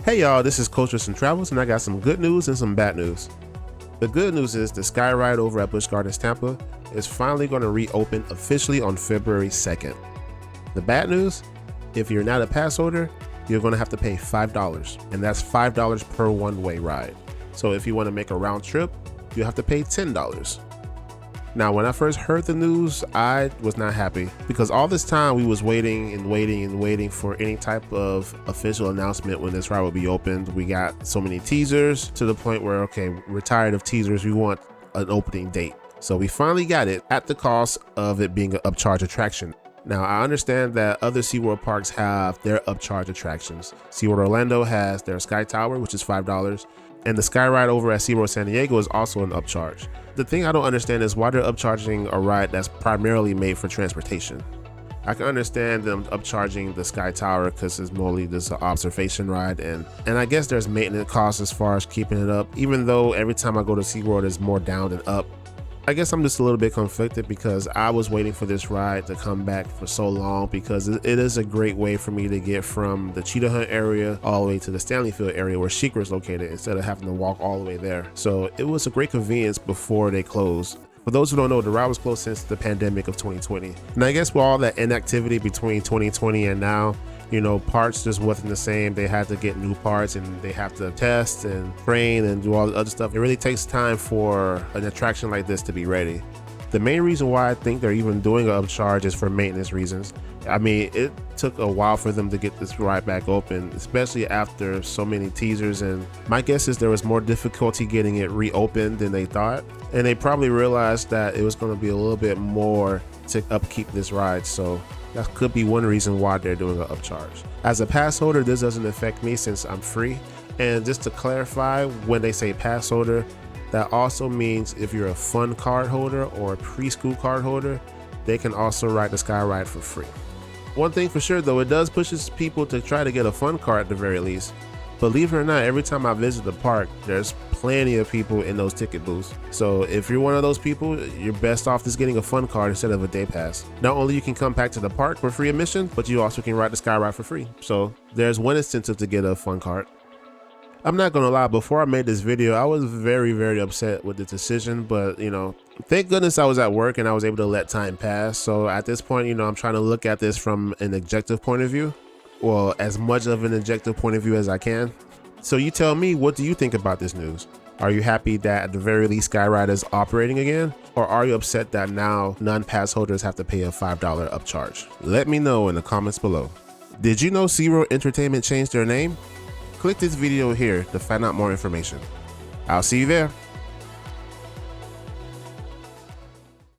Hey y'all, this is Coaches and Travels, and I got some good news and some bad news. The good news is the Skyride over at Busch Gardens, Tampa is finally going to reopen officially on February 2nd. The bad news, if you're not a pass holder, you're going to have to pay $5, and that's $5 per one-way ride. So if you want to make a round trip, you have to pay $10. Now, when I first heard the news, I was not happy because all this time we was waiting for any type of official announcement when this ride would be opened. We got so many teasers to the point where, okay, we're tired of teasers. We want an opening date. So we finally got it at the cost of it being an upcharge attraction. Now, I understand that other SeaWorld parks have their upcharge attractions. SeaWorld Orlando has their Sky Tower, which is $5. And the Skyride over at SeaWorld San Diego is also an upcharge. The thing I don't understand is why they're upcharging a ride that's primarily made for transportation. I can understand them upcharging the Sky Tower because it's mostly just an observation ride, and I guess there's maintenance costs as far as keeping it up, even though every time I go to SeaWorld it's more down than up. I guess I'm just a little bit conflicted because I was waiting for this ride to come back for so long because it is a great way for me to get from the Cheetah Hunt area all the way to the Stanleyfield area where Sheikra is located instead of having to walk all the way there. So it was a great convenience before they closed. For those who don't know, the ride was closed since the pandemic of 2020. And I guess with all that inactivity between 2020 and now, you know, parts just wasn't the same. They had to get new parts and they have to test and train and do all the other stuff. It really takes time for an attraction like this to be ready. The main reason why I think they're even doing an upcharge is for maintenance reasons. I mean, it took a while for them to get this ride back open, especially after so many teasers, and my guess is there was more difficulty getting it reopened than they thought, and they probably realized that it was going to be a little bit more to upkeep this ride, so that could be one reason why they're doing an upcharge. As a pass holder, this doesn't affect me since I'm free, and just to clarify, when they say pass holder, that also means if you're a fun card holder or a preschool card holder, they can also ride the Skyride for free. One thing for sure though, it does pushes people to try to get a fun card at the very least. Believe it or not, every time I visit the park, there's plenty of people in those ticket booths. So if you're one of those people, you're best off just getting a fun card instead of a day pass. Not only you can come back to the park for free admission, but you also can ride the Skyride for free. So there's one incentive to get a fun card. I'm not gonna lie, before I made this video, I was very upset with the decision, but you know, thank goodness I was at work and I was able to let time pass. So at this point, you know, I'm trying to look at this from an objective point of view. Well, as much of an objective point of view as I can. So you tell me, what do you think about this news? Are you happy that at the very least Skyride is operating again? Or are you upset that now non-pass holders have to pay a $5 upcharge? Let me know in the comments below. Did you know SeaWorld Entertainment changed their name? Click this video here to find out more information. I'll see you there.